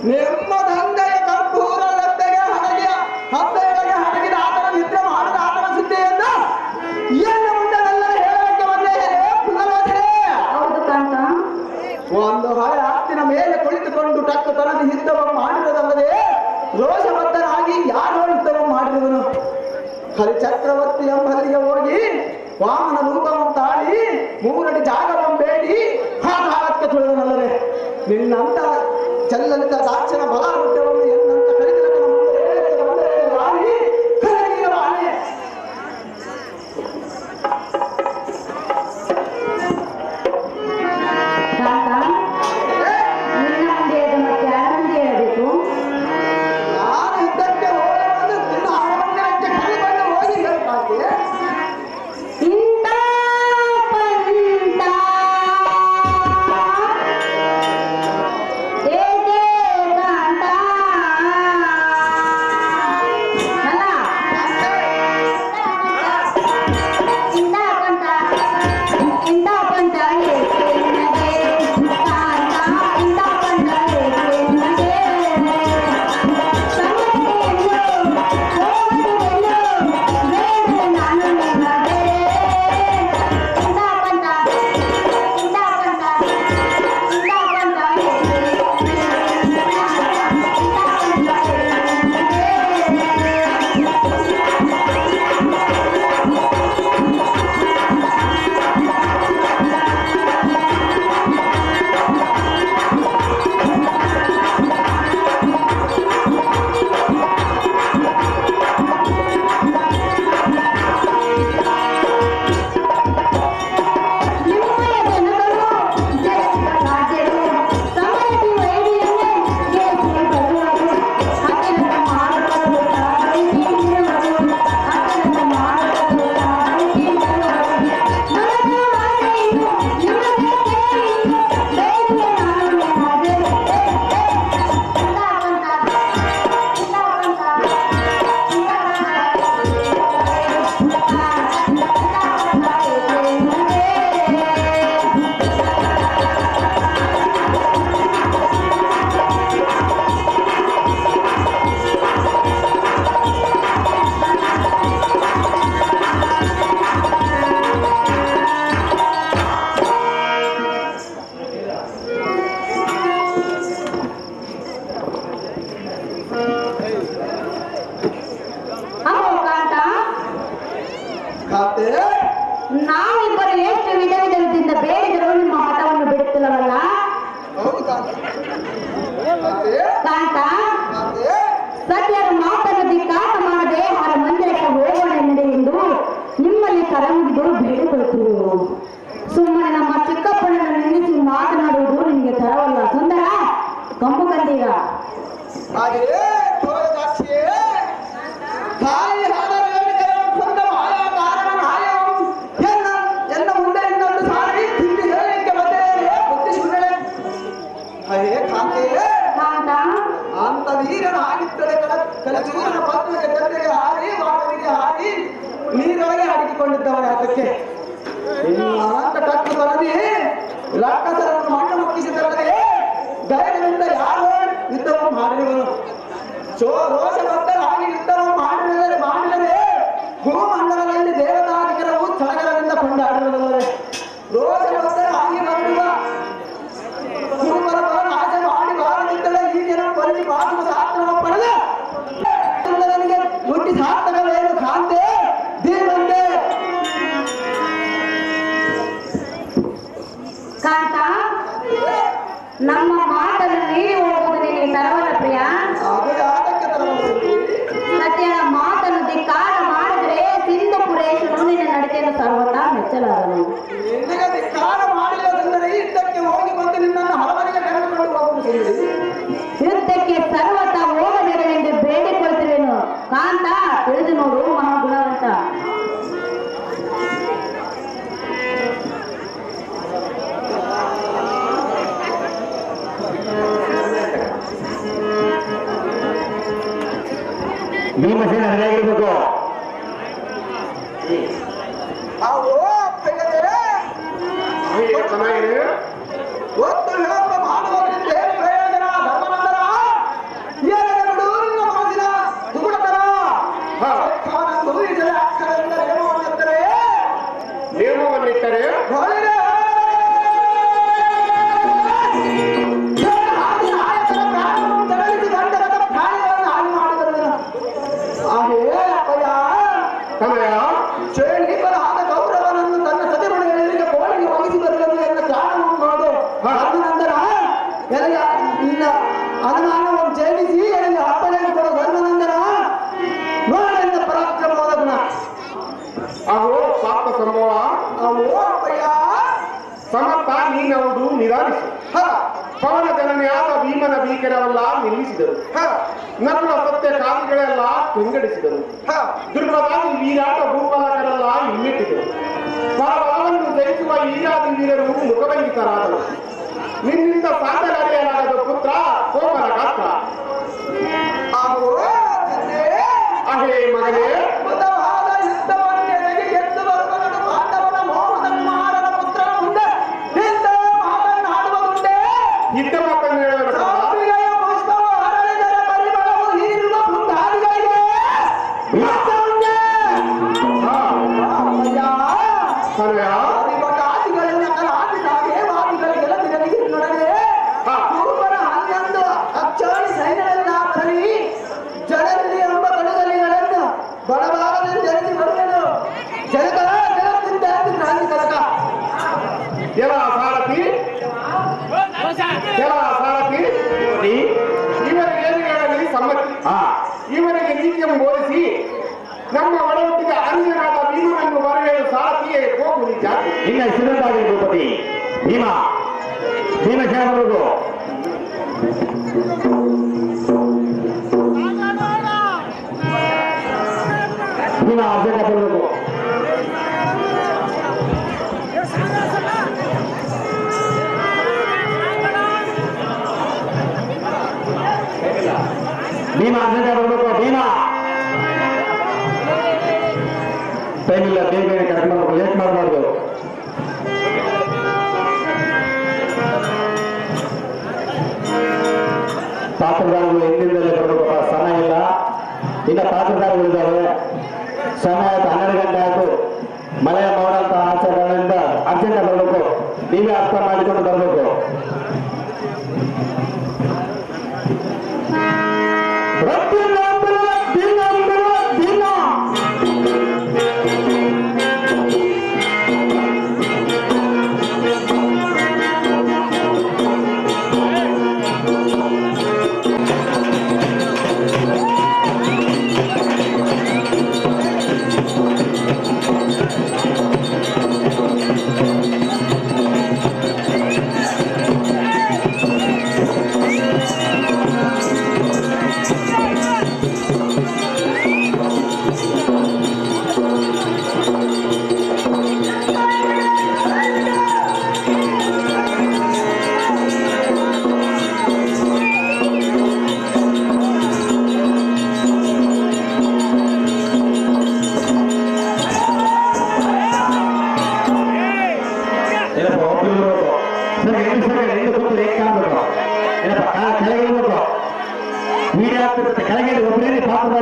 ನಿಮ್ಮ ತಂದೆಯ ಕರ್ಪೂರ ಲದ್ದೆಗೆ ಹಡಗಿಯ ಹಬ್ಬೆಯೊಳಗೆ ಹಡಗಿದ ಆತನ ನಿದ್ರೆ ಮಾಡಿದ ಆತನ ಸುದ್ದಿಯನ್ನು ಏನು ಮುಂದೆಲ್ಲರೂ ಹೇಳಲಿಕ್ಕೆ ಬಂದೇ ಪುನರ್ವಚನೆ. ಹೌದು ಕಾಂತ. ಒಂದು ಹತ್ತಿನ ಮೇಲೆ ಕುಳಿತುಕೊಂಡು ಟಕ್ಕು ತನದ ಯುದ್ಧವನ್ನು ಮಾಡಿರುವುದಲ್ಲದೆ ರೋಷಬದ್ಧನಾಗಿ ಯಾರು ಯುದ್ಧವನ್ನು ಮಾಡಿರುವನು? ಹರಿಚಕ್ರವರ್ತಿ ಎಂಬಲ್ಲಿಗೆ ಹೋಗಿ ವಾಮನ ರೂಪವನ್ನು ತಾಳಿ ಮೂರಡಿ ಜಾಗವನ್ನು ಬೇಡಿ ಹಾಗೆ ತುಳಿದನಲ್ಲವೇ? ನಿನ್ನಂತ ಚಲ್ಲಲಿತ ದಾಕ್ಷಿಣ ಬಲ ಯುದ್ಧವನ್ನು ಎನ್ನಂತ ಕಲಿತನ ರಾಣಿ ಕರಗಿಯ ರಾಣಿ. ಕಾಂತ, ನಿನ್ನ ಮುಂದೆ ಎದ್ದು ಮತ್ತೆ ಯಾರ ಮುಂದೆ ಹೇಳಬೇಕು? ನಾನು ಯುದ್ಧಕ್ಕೆ ಹೋಗುವುದು ನಿನ್ನ ಅರಮನೆಯಕ್ಕೆ ಕರೆದುಕೊಂಡು ಹೋಗಿ ಹೇಳ್ತಾನೆ. ಇಂಥ ಪಂಥ ಏಕೆ ಕಾಂತ ಕರಮುಗಿದು ಬೇಡಿಕೊಳ್ತೀವಿ. ಸುಮ್ಮನೆ ನಮ್ಮ ಚಿಕ್ಕಪ್ಪನನ್ನು ನಿಲ್ಲಿಸಿ ಮಾತನಾಡುವುದು ನಿಮಗೆ ತರವಲ್ಲ. ಸುಂದರ ಕಂಬು ಕಂದೀಗ ಹಾಗೆಯೇ ತೋರದಾಕ್ಷಿಯೇ ತಾಯಿ ಹಾಡರೇಣಿಕೆ ಸ್ವಂತ ಮಾಯ ಕಾರಣ ನ್ಯಾಯಂ ಎನ್ನ ಮುಂದೆ ಇನ್ನೊಂದು ಸಾರಿ ತಿಂಡಿ ಹೇಳಲಿಕ್ಕೆ ಬಂದೇನೆ ಬುದ್ಧಿ ಸುಳ್ಳಳೆ. ಹಾಗೆಯೇ ಕಾಂತೆಯೇ ಕಾಂತ ಅಂತ ವೀರನಾಗಿದ್ದರೆ ಕಲಚೂರನ ಪತ್ನಿಗೆ ತಂದೆಗೆ ಹಾರಿ ಬಾಣವಿಗೆ ಹಾರಿ ನೀರೊಳಗೆ ಅಡಗಿಕೊಂಡಿದ್ದವನೇ. ಅದಕ್ಕೆ ಇನ್ನು ಅನಂತ ಕಟ್ಟು ತೊಲಗಿ ರಾಕ್ಷಸರನ್ನು ಮಣ್ಣು ಮುಕ್ಕಿಸಿದಲ್ಲದೆ ಧೈರ್ಯದಿಂದ ಯಾರೋ ಯುದ್ಧವನ್ನು ಮಾಡಿರುವನು. ರೋಷಬದ್ಧರಾಗಿ ಯುದ್ಧವನ್ನು ಮಾಡಿದರೆ ಭೂಮಂಡಲದಲ್ಲಿ ದೇವತಾಧಿಕರವು ಸ್ಥಳಗಳಿಂದ ಕೊಂಡಾಡಿರುವುದಲ್ಲದೆ ರೋಷಬದ್ಧರಾಗಿ ಬಂದಿರುವ ಭೂಪರವ ನಾಶ ಮಾಡಿ ಬಾರದಿದ್ದಳೆ ಈ ಜನ ಬರಲಿ ಬಾಸುವ ಶಾಸ್ತ್ರವ ಪಡೆದ ನನಗೆ ಹುಟ್ಟಿ ಸಾರ್ಥಕವೇನು ಕಾಂತೆ ದೀವಂತೆ. ಕಾಂತ ನಮ್ಮ ಮಾತನ್ನು ಮೀರಿ ಹೋಗುವುದು ನಿನಗೆ ತರವಲ್ಲ ಪ್ರಿಯ. ಅದಕ್ಕೆ ತರಬಹುದು. ಸತ್ಯನ ಮಾತನ್ನು ಧಿಕ್ಕಾರ ಮಾಡಿದ್ರೆ ಸಿಂಧುಪುರೇಶನು ನಿನ್ನ ನಡತೆಯನ್ನು ಸರ್ವತಾ ಮೆಚ್ಚಲಾರನು. ನಿನಗೆ ಧಿಕ್ಕಾರ ಮಾಡಿಲ್ಲದೆಂದರೆ ಯುದ್ಧಕ್ಕೆ ಹೋಗಿ ಬಂದು ನಿನ್ನನ್ನು ಹಲವರಿಗೆ ಕರೆದುಕೊಂಡು ಹೋಗುವುದು. ಯುದ್ಧಕ್ಕೆ ಸರ್ವತಾ ಹೋಗಬೇಡವೆಂದು ಬೇಡಿಕೊಳ್ತಿರುವೆನು. ಕಾಂತ ತಿಳಿದು ನೋಡು ಮಹಾಗುಣವಂತ. ಭೀಮಸೇನ ಹೇಗಿರ್ಬೇಕು? ಚೆನ್ನಾಗಿದೆ. ಒತ್ತು ವಿಳಂಬ ಮಾಡುವುದರಿಂದ ಏನು ಪ್ರಯೋಜನ? ಧರ್ಮನಂದನ ಏನಿದೆ ಬಿಡು ನಿನ್ನ ಮನಸ್ಸಿನ ದುಗುಡತನ. ಕಾನಂದು ಈ ಜನ ಅಕ್ಷರದಿಂದ ನೇಮವನ್ನಿತ್ತರೆ ಹೊಳಿರೆ ಹಾಗೆ ನಾಯಕನ ಪ್ರಾಣವನ್ನು ತಡಲಿಸಿ ಗಂಡರದ ಪ್ರಾಣಿಗಳನ್ನು ಹಾನಿ ಮಾಡಿದರು. ಹಾಗೆಯೇ ಅಪ್ಪಯ್ಯ ಶ್ರೇಣಿಪರಾದ ಗೌರವನನ್ನು ತನ್ನ ಸತಿಮಣಿಗಳಿಗೆ ಕೋಳಿಗೆ ಒಗಿಸಿ ಬರಲು ಎನ್ನ ತ್ಯಾಗವನ್ನು ಮಾಡು. ಅದು ನಂತರ ನನಗೆ ನಿನ್ನ ಅನುಮಾನವನ್ನು ಛೇದಿಸಿ ನನಗೆ ಅಪ್ಪಣೆಯನ್ನು ಕೊಡು. ಧರ್ಮನಂದನ ನೋಡೆಂದ ಪರಾಕ್ರಮವಾದ ಗುಣ. ಅಹೋ ಪಾಪ ಸಂಭವ ಅವೋ ಅಪ್ಪಯ್ಯ ಸಮರ್ಥ ನೀನವುದು ನಿರಾರಿಸು. ಪವನ ಜನನೆಯಾದ ಭೀಮನ ಭೀಕರವೆಲ್ಲ ನಿಲ್ಲಿಸಿದರು. ನಕಲ ಸತ್ಯ ಕಾಲಗಳೆಲ್ಲ ಕೆಂಗಡಿಸಿದರು. ದುರ್ಗದಾದಿ ವೀರಾಟ ಭೂಪಾಲಕರೆಲ್ಲ ಹಿಮ್ಮೆಟ್ಟಿದರು. ಪರಬಲವನ್ನು ಜಯಿಸುವ ಈರಾದಿ ವೀರರು ಮುಖಭಂಗಿತರಾದರು. ನಿನ್ನಿಂದ ಸಾಧನೆಯಾಗದ ಪುತ್ರ ಕೋಮಲ ಗಾತ್ರ. ಅವೋ ತಂದೆ ಅಹೇ ಮಗನೇ, ಅದ್ಭುತವಾದ ಯುದ್ಧವನ್ನೆಡೆಗೆ ಗೆದ್ದು ಬರುವನು ಪಾಂಡವನ ಮೋಹದ ಕುಮಾರನ ಪುತ್ರನ ಮುಂದೆ ನಿಂತ ಮಾತನಾಡುವುದುಂಟೆ. ಇದ್ದ ಮಾತನ್ನು ಹೇಳಬೇಕು. ಸಾತ್ವಿಕೆಯ ಪುಷ್ಪವು ಹರಳಿದರೆ ಪರಿಮಳವು ಹೀರುವ ಮುಂದಾದಿಗಳಿಗೆ ಮಾತುಂಟೆ. ಅಪ್ಪಯ್ಯ ಸಮಯ ಆದಿಗಳಿಂದ ಕಲಾದಿಸಾಗೆ ವಾದಿಗಳಿಗೆಲ್ಲ ನಿಗದಿಗೆ ನೊಡನೆ ಭೂಮನ 11 ಅಕ್ಷಾಣಿ ಸೈನ್ಯವೆಲ್ಲ ಬರಲಿ ಜಡಲಿ ಎಂಬ ಕಡುಗಲಿಗಳನ್ನು ಬಡಬಾರದೆಂದು ಜನಿಸಿ ಬರುವೆನು. ಜನಕರ ಜಗತ್ತಿಂದ ಕ್ರಾಂತಿ ಕನಕ ಕೆಲ ಸಾರಥಿ ಇವರಿಗೆ ಸಮ್ಮತಿ. ಇವರಿಗೆ ನೀತಿಯನ್ನು ಬೋಧಿಸಿ ನಮ್ಮ ಒಡಹುಟ್ಟಿದ ಅರಿಯನಾದ ಭೀಮನನ್ನು ಬರೆಯಲು ಸಾರಥಿಯೇ ಹೋಗುವುದು ಜಾತಿ. ನಿನ್ನ ಹೆಸರುಂಟಾಗಲಿ ಭೂಪತಿ. ಭೀಮಸೇನ ಬರಬೇಕು. ಭೀಮ ಅರ್ಜೆಂಟ ಬರಬೇಕು. ಭೀಮ ಅರ್ಜೆಂಟ ಬರಬೇಕು. ಭೀಮ ಟೈಮ್ ಇಲ್ಲ, ಬೇಗ ಬೇಗ ಕರೆಕ್ಟ್ ಮಾಡಬೇಕು, ಲೇಟ್ ಮಾಡಬಾರ್ದು. ಪಾತ್ರಧಾರಿಗಳು ಹಿಂದಿಂದಲೇ ಬರಬೇಕು. ಸಮಯ ಇಲ್ಲ, ಇನ್ನ ಪಾತ್ರಧಾರಿಗಳು ಇದ್ದಾವೆ. ಸಮಯ ಆಯ್ತು, 12 ಗಂಟೆ ಆಯ್ತು. ಮಳೆಯ ಮೋಡಂತ ಆಚರಣೆಯಿಂದ ಅರ್ಜೆಂಟ್ ಬರಬೇಕು. ನೀವೇ ಅರ್ಥ ಮಾಡಿಕೊಂಡು ಬರಬೇಕು.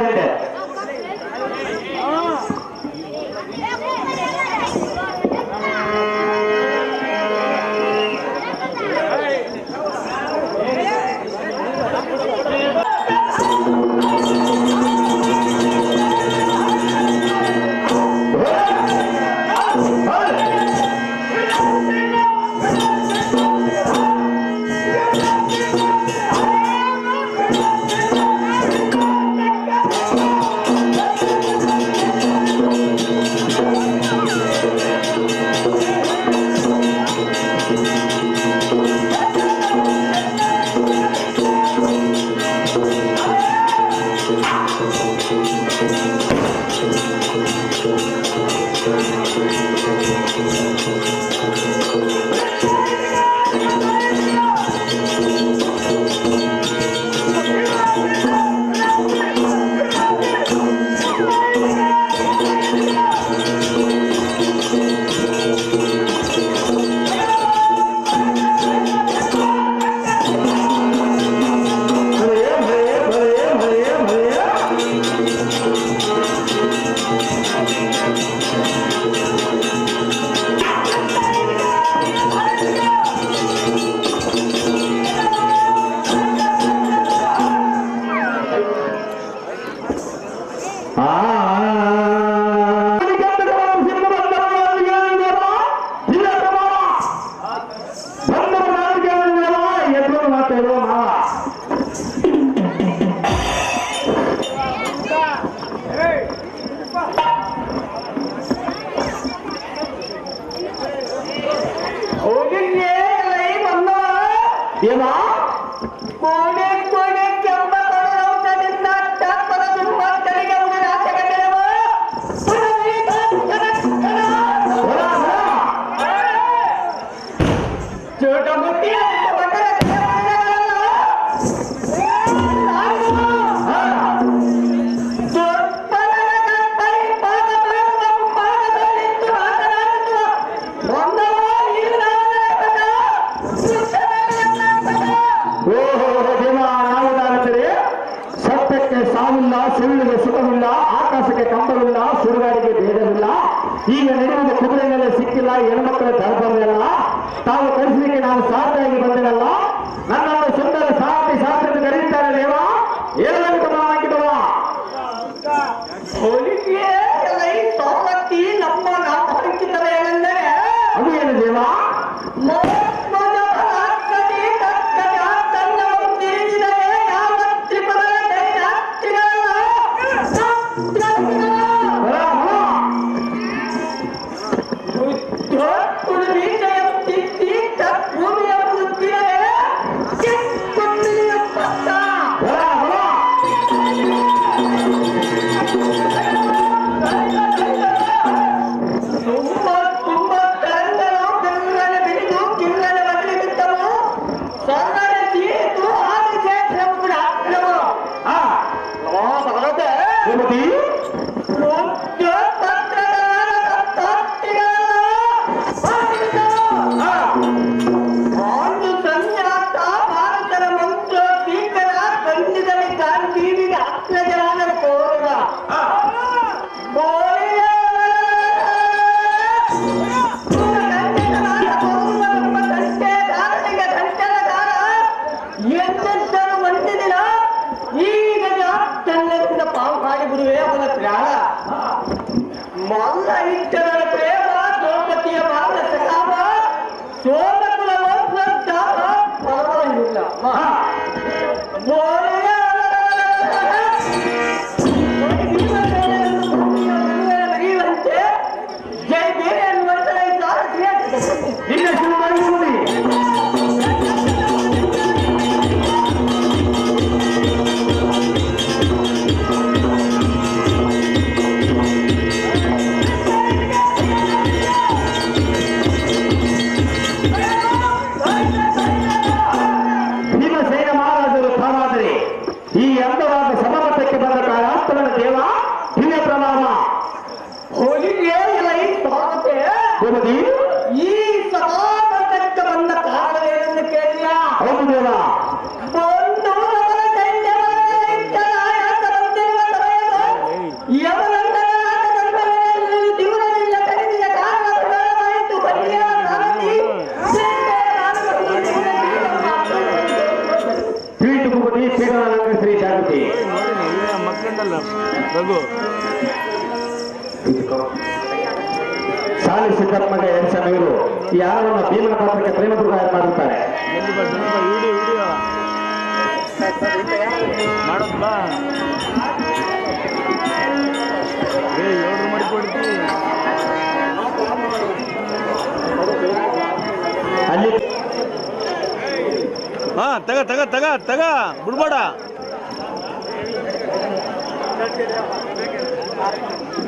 ಬಂದಿದ್ದೆ. ಏನ ಕೋಣೆ ಕೋಣೆ ಕೆಂಪ ಔಷಧದಿಂದ ಟಾಪದ ತುಂಬ ತಲೆಗೆ ಉಳಿದ ಆಸೆಗಳೆವ ಚೋಟ ಮುಟ್ಟಿ ಸಾವಿಲ್ಲ, ಸುಳ್ಳಿಗೆ ಸುಖವಿಲ್ಲ, ಆಕಾಶಕ್ಕೆ ಕಂಬವಿಲ್ಲ, ಸುಡುಗಾಡಿಗೆ ಭೇದವಿಲ್ಲ. ಈಗ ನಡೆಯುವುದು ಕುದುರೆ ಮೇಲೆ ಸಿಕ್ಕಿಲ್ಲ, ಹೆಣ್ಮಕ್ಕಳ ದರ್ಬಾರಲ್ಲ. ತಾವು ಕಳಿಸಲಿಕ್ಕೆ ನಾನು ಸಾರ್ಥಿಯಾಗಿ ಬಂದಿರಲ್ಲ. ನನ್ನನ್ನು ಸುಂದರ ಸಾರ್ಥಿ ಶಾಸ್ತ್ರ ಕರೀತಾರೆ ದೇವ. ಹೇಳಬೇಕು ಹಾಕಿದವ ಸೌಲತ್ತಿ ನಮ್ಮ ನಾವು ಹೊರಕಿದ್ದಾರೆ ಏನೆಂದರೆ ಅದು ಏನು ದೇವ? ಮಲ್ಲ ಇಷ್ಟರ ಪ್ರೇಮ ದ್ರೌಪದಿಯ ಮಾನಸ ಕಾಮ ಸೋಮಕುಲ ಪರವಾಗಿಲ್ಲ ನಡೆಯುವಂತೆ ಜಯ ಬೇರೆ ಅನ್ನುವಂತೆ ಇಲ್ಲ ಶುರು ಮಾಡಿ ಈ ಅಂದವಾದ ಸಮಮತಕ್ಕೆ ಬಂದ ಕಾಲಾಸ್ತವನ ದೇವ ಹಿರಿಯ ಪ್ರಮಾಣ ಹೋಲಿಗೆ ಈ ಸಮಾಪತಕ್ಕೆ ಬಂದ ಕಾರಣವೇನೆಂದು ಕೇಳಿಯ ಹೌದು ದೇವ. ಒಂದು ಸಮಯ ಶಾಲೆ ಸಿದ್ದಪ್ಪಗೆ ಎಣಿಸಲು ಈ ಯಾರವನ್ನು ಭೀಮನ ಪಾತ್ರಕ್ಕೆ ಪ್ರೇಮದುರ್ಗ ಮಾಡಿರುತ್ತಾರೆ. ಅಲ್ಲಿ ಹಾ ತಗ ತಗ ತಗ ತಗ ಬಿಡ್ಬೇಡ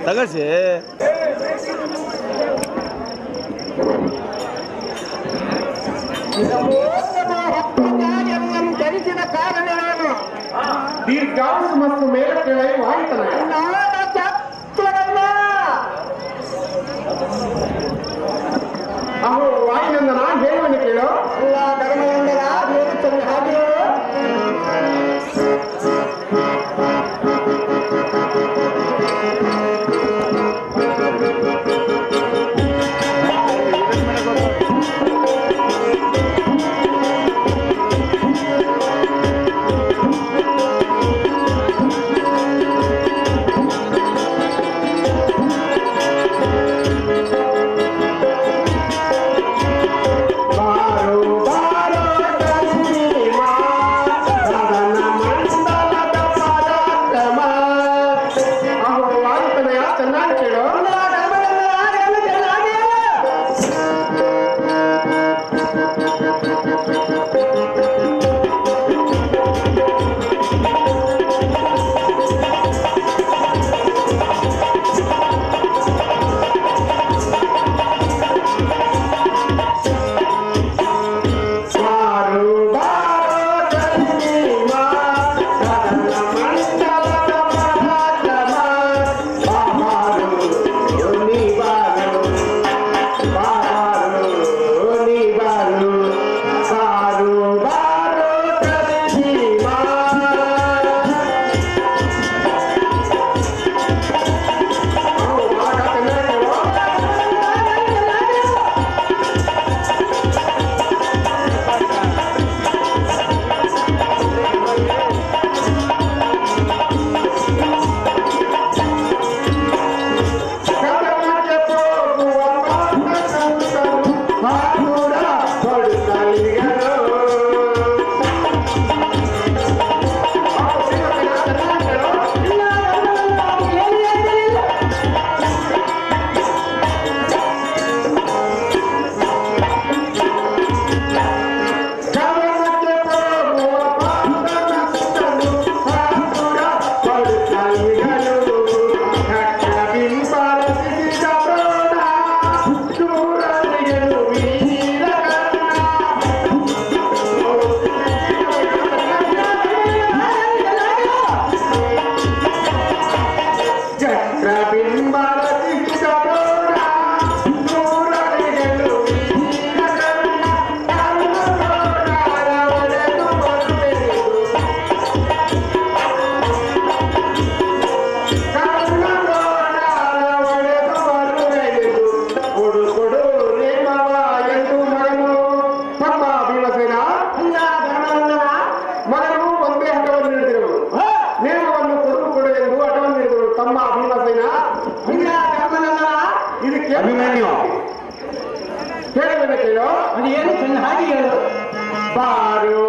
ತಗಸಿ ಧರಿಸಿದ ಕಾರಣವೇನು? ದೀರ್ಘಾಂಶ ಮತ್ತು ಮೇಲಕ್ಕೆ ವಾಯುತನಯ. ಅಹೋ ವಾಯುನಂದನ ಹೇಳುವನು ಕೇಳು. ಅಲ್ಲ ಧರ್ಮನಂದನ ಹೇಳುತ್ತೇನೆ ಹಾಗೆ ಅಭಿಮನ್ಯು ಹೇಳಬೇಕ ಕೇಳು. ಅದು ಏನು ಚೆನ್ನ ಹಾಗೆ ಹೇಳು. ಬಾರು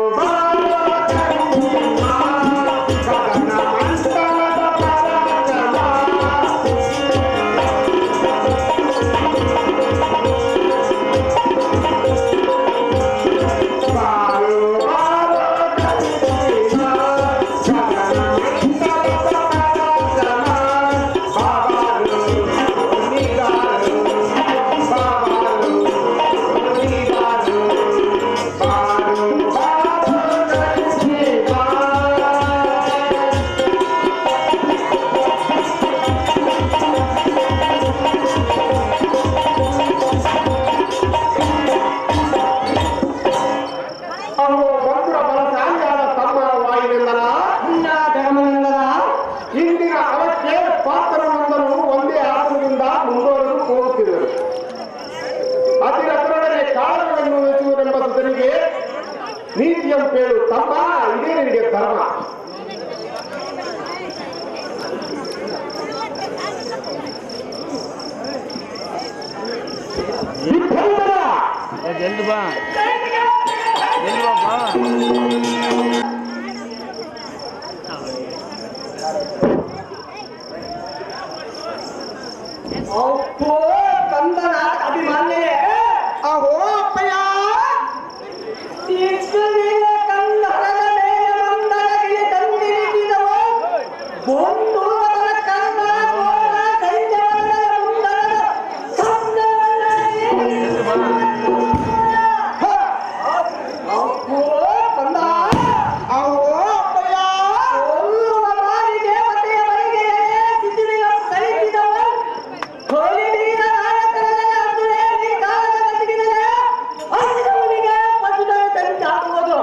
ಇಂದಿನ ಅವಕ್ಕೆ ಪಾತ್ರವೊಂದನ್ನು ಒಂದೇ ಆಸನದಿಂದ ಮುಂದುವರೆದು ಹೋಗುತ್ತಿದ್ದರು. ಅದರೊಡನೆ ಕಾರಣವನ್ನು ಮೆಚ್ಚುವುದೆಂಬ ಸುತನಿಗೆ ನೀತಿಯಂ ಪೇಳು ತಮ್ಮ ಇದೇ ನಿನಗೆ ಧರ್ಮ. ಜಲ್ದಿ ಬಾ ಜಲ್ದಿ ಬಾ ಅಪ್ಪೋ ಕಂದನ ಅಭಿಮಾನ್ಯೇ ಅಹೋ ಅಪ್ಪಯ್ಯ ಸಿಕ್ಕಲಿಲ್ಲ ಕಂದನದ ಮೇಲೆ ಮಂದರಗಿರಿ ತಂದಿರಿಸಿದವ ಒಂದು ಮೊದಲ ಕಂದನ ತೋರಣ ಸಂಜವನದ ಮುಂದರದ ಅಪ್ಪೋ ಕಂದ ಅಹೋ ಅಪ್ಪಯ್ಯ ಒಲ್ಲುವ ಮಾರಿ ದೇವತೆಯ ಮನೆಗೆ ಸಿದ್ಧಿವಿನ ಕಲಿಸಿದವ ಕೊಲಿಬೀರ ನಾಯಕರನ್ನ ಅರ್ಜುನೇ ನೀ ಕಾಲದ ಬದುಕಿದರೆ ಅರ್ಜುನನಿಗೆ ಪಶುಧನ ತಂದಾಗುವುದು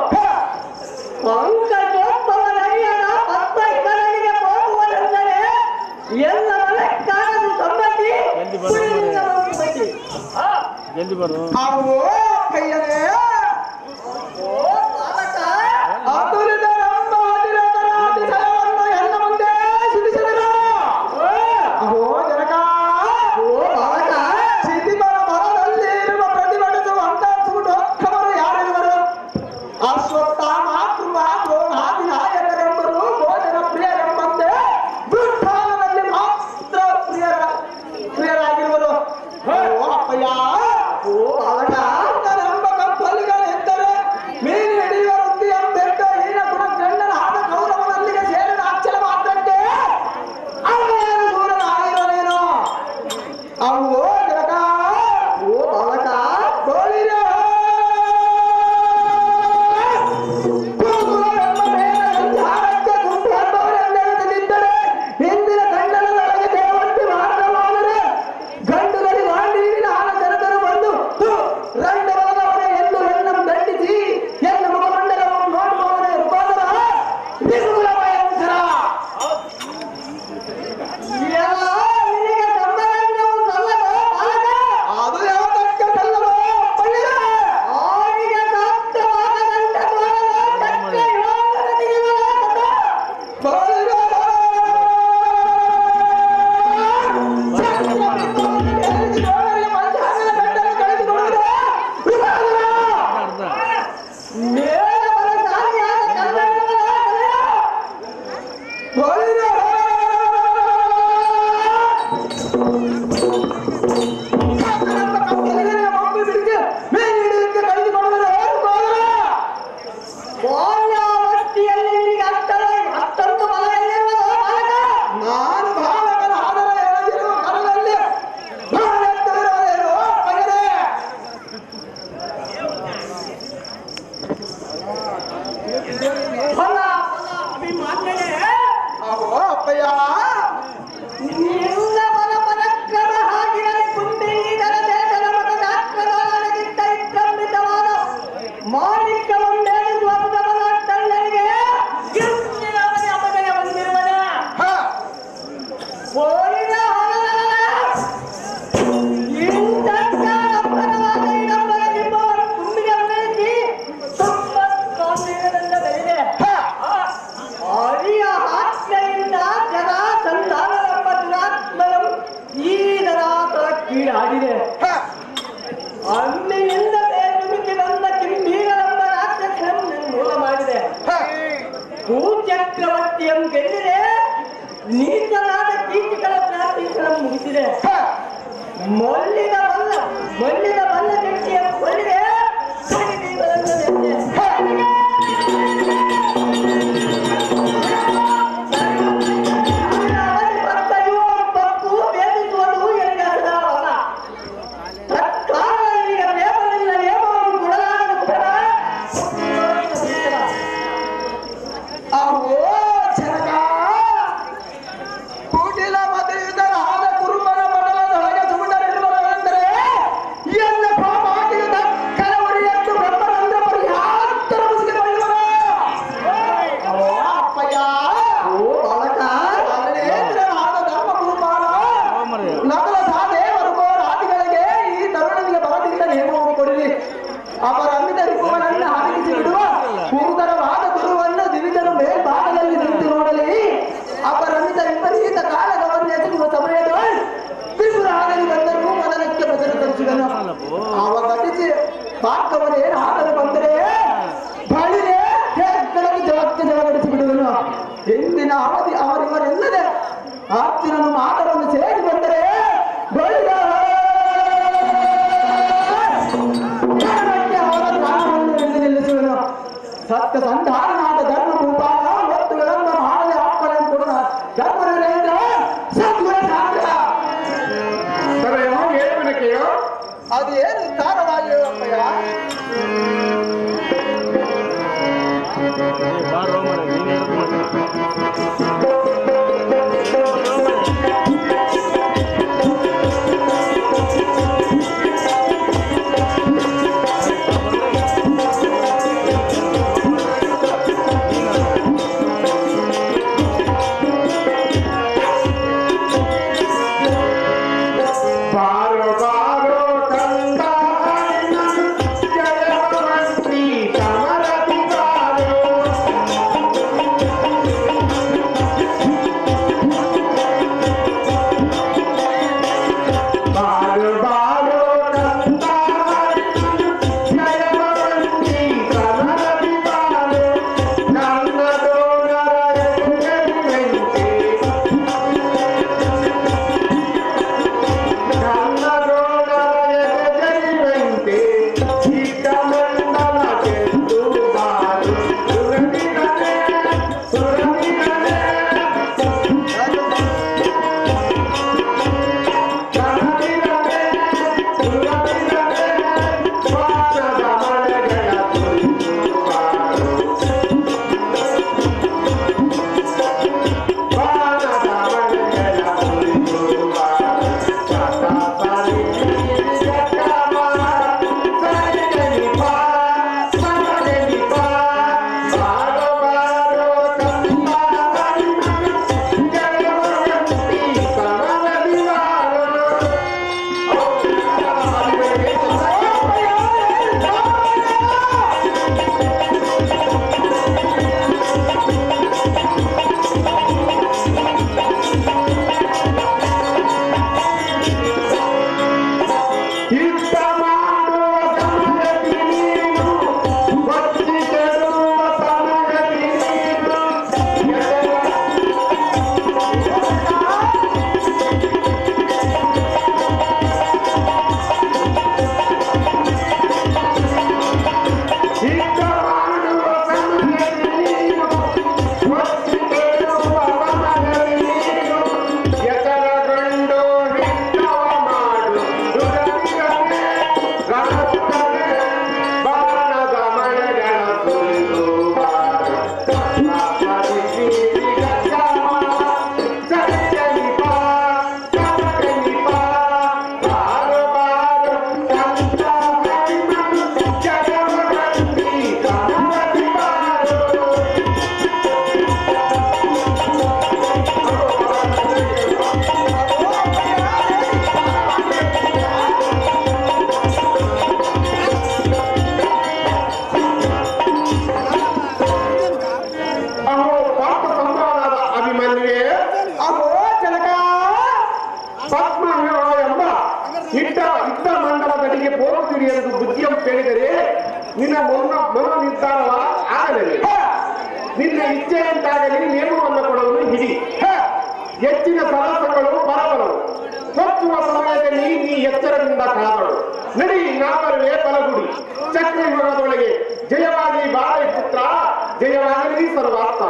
ಪಂಕಜೋತ್ಸವನಯ್ಯನ ಪದ್ಮ ಇವನಿಗೆ ಹೋಗುವುದೆಂದರೆ ಎಲ್ಲ ಮನಕ್ಕಾಗದು ಸಂಬಂಧಿ ಜಲ್ದಿ ಬರು ಅವೋ ಕೈಯನೇ ಓ ಬಾಲಕ ಆತುರದ ನಮ್ಮ ಅತಿರಥರ ಅತಿಶಯವನ್ನು ಎಲ್ಲ ಮುಂದೆ ಸುರಿಸಿದರು ಅಹೋ ಜನಕ ಓ ಬಾಲಕ ಸಿದ್ಧಿಪರ ಮರದಲ್ಲಿ ಇರುವ ಪ್ರತಿಭಟಿಸುವ ಅಂತರ್ಸುಟೋತ್ತಮರು ಯಾರಿರುವರು ಅಶ್ವತ್ಥಾಮ ಧ್ರುವ ದ್ರೋಣಾದಿ ನಾಯಕರೆಂಬರು ಭೋಜನ ಪ್ರಿಯರೆಂಬಂತೆ ವೃದ್ಧಾನದಲ್ಲಿ ಮಾತ್ರ ಪ್ರಿಯರಾಗಿರುವರು ಓ ಅಪ್ಪಯ್ಯ ಓ ಬಾಲಕ ನನ್ನೆಂಬ ಕಪ್ಪಲಿಗಳೆಂದರೆ ಮೀನು ಹಿಡಿಯುವ ವೃತ್ತಿಯಂತೆಂದ ಹೀನ ಗುಣ ಗಂಡನ ಆದ ಕೌರವನಲ್ಲಿಗೆ ಸೇರಿದ ಅಚ್ಚಲ ಮಾತ್ರಕ್ಕೆ ಅವನೇನು ದೂರನಾಗಿರನೇನೋ ಅವು ಜನಕ ಓ ಬಾಲಕ ಗೋಳಿರ ಹಿಂದಿನ ಗಂಡನೊಳಗೆ ದೇವಂತಿ ಮಾರ್ಗವಾದರೆ ಗಂಡುಗಳಿ ವಾಂಡೀವಿನ ಆನ ಜನತರು ಬಂದು ರಂಡವರದವರೇ ಎಂದು ಎನ್ನ ದಂಡಿಸಿ ಎನ್ನ ಮುಖಮಂಡಲವನ್ನು ನೋಡುವವರೇ ರೂಪಾಂತರ ನಿರ್ಮೂಲ ಭಯಂಕರ ಎಲ್ಲ ನಿನಗೆ ಸಂಬಂಧವು ಸಲ್ಲವೋ ಬಾಲಕ ಅದು ಯಾವತ್ತಕ್ಕೆ ಸಲ್ಲವೋ ಅಪ್ಪಯ್ಯ ಅವನಿಗೆ ಸಾಧ್ಯವಾಗದಂತೆ ಮಾಡಲು ಶಕ್ತಿ ಯೋಗರತಿಗಿಲ್ಲ ಬಾಲ್ಯಾವಸ್ಥೆಯಲ್ಲಿ ನಿನಗೆ ಅಷ್ಟೊಂದು ಬಲ ಎಲ್ಲಿರುವುದು ಬಾಲಕ ನಾನು ಬಾಲಕನ ಆದರ ಎಳೆದಿರುವ ಕರದಲ್ಲಿ ನಾನೆತ್ತವಿರುವುದೇನು ಮಗನೇ ಫಲ ಅಭಿಮಾನ್ಯನೇ ಅಹೋ ಅಪ್ಪಯ್ಯ ನಿನ್ನ ಬಲ ಪರಾಕ್ರಮ ಹಾಗಿರಲಿ ಕುಂಬಿಗರ ದೇಶದ ಮತದಾಕ್ರಮಗಳಿಗಿಂತ ವಿಕ್ರಮಿತವಾದ ಮಾಣಿಕ್ಯವನ್ನೇರಿಸುವ ಬಲ ತನ್ನರಿಗೆ ಗಿಂಚಿನವನೇ ಅಪಜಯ ಬಂದಿರುವನೇ ಓಡಿನ ಇಂಥ ಅಪ್ಪನವಾದ ಇನ್ನೊಬ್ಬರ ನಿಮ್ಮವರು ಕುಂಬಿಗೆ ಬೆಳೆಸಿ ತುಂಬ ಕಾಂಬಿಗರಿಂದ ಬೆಳೆದೆ ಅರಿಯ ಆಜ್ಞೆಯಿಂದ ಜನ ಸಂಧಾನವೆಂಬ ದುರಾತ್ಮನು ಈ ದರಾತರ ಕೀಡಾಗಿದೆ ಅಂದಿನಿಂದ ನುಗ್ಗಿ ಬಂದ ಕಿಂಬೀಗಳೆಂಬ ರಾಕ್ಷಸನನ್ನು ನಿರ್ಮೂಲ ಮಾಡಿದೆ ಭೂಚಕ್ರವರ್ತಿಯನ್ನು ಗೆದ್ದಿದೆ ನೀಚನಾದ ಕೀರ್ತಿಗಳ ಪ್ರಾರ್ಥಿಸಲು ಮುಗಿಸಿದೆ ಮಲ್ಲಿದ ಬಲ್ಲ ಶಕ್ತಿಯನ್ನು ಕೊಲ್ಲಿದೆ ಪಪ್ಪು ಬೇಧಿಸುವುದು ಎನಗೆ ಅರ್ಥವಲ್ಲ ತತ್ಕಾಲೀಗ ನೇಮವಿಲ್ಲ ನೇಮವನ್ನು ಕೊಡಲಾಗದು ಕೂಡ ಅಹೋ ಜನಕ ಕೂಟಿಲ ಮದುವಿದರಾದ ಕುರುಬನ ಮಂಡಲದೊಳಗೆ ಸುಂದರಿರುವವರೆಂದರೆ ಎಲ್ಲ ಅರ್ಜುನನು ಮಾತವನ್ನು ಸೇರಿ ಬಂದರೆ ಅವರ ಪ್ರಾಣವನ್ನು ಹಿಡಿದು ನಿಲ್ಲಿಸುವನು. ಸತ್ಯ ಸಂಧಾನನಾದ ಧರ್ಮ ಭೂಪಾಲ ಒತ್ತುಗಳನ್ನ ಮಾಡದೆ ಆತ್ಮಗಳನ್ನು ಕೊಡುವ ಧರ್ಮರೇಂದ್ರ ಸದ್ಗುಣ ಸಾಧ್ಯ. ಏನಕ್ಕೆ ಅದು ಏನು ವಿಸ್ತಾರವಾಗಿಯೋ ಅಪ್ಪಯ್ಯ. ಬಾರೋ ಮಾಡ ನೀನೇ ಕೇಳಿದರೆ ನಿನ್ನ ಮನೋನಿರ್ಧಾರವ ಆಗಲಿಲ್ಲ. ನಿನ್ನ ಇಚ್ಛೆಯಂತಾಗಲಿ ನೇಮವನ್ನು ಕೊಡುವುದು ಹಿಡಿ. ಹೆಚ್ಚಿನ ಸರಸಗಳು ಪರಬರವು. ಹೊತ್ತುವ ಸಮಯದಲ್ಲಿ ನೀ ಎಚ್ಚರದಿಂದ ಕಾದಳು. ನಡಿ ನಾವರುವೆ ಬಲಗುಡಿ. ಚಕ್ರಯುಗದೊಳಗೆ ಜಯವಾಗಿ ಬಾಳೆ ಪುತ್ರ, ಜಯವಾಗಿ ಸರ್ವಾರ್ಥ.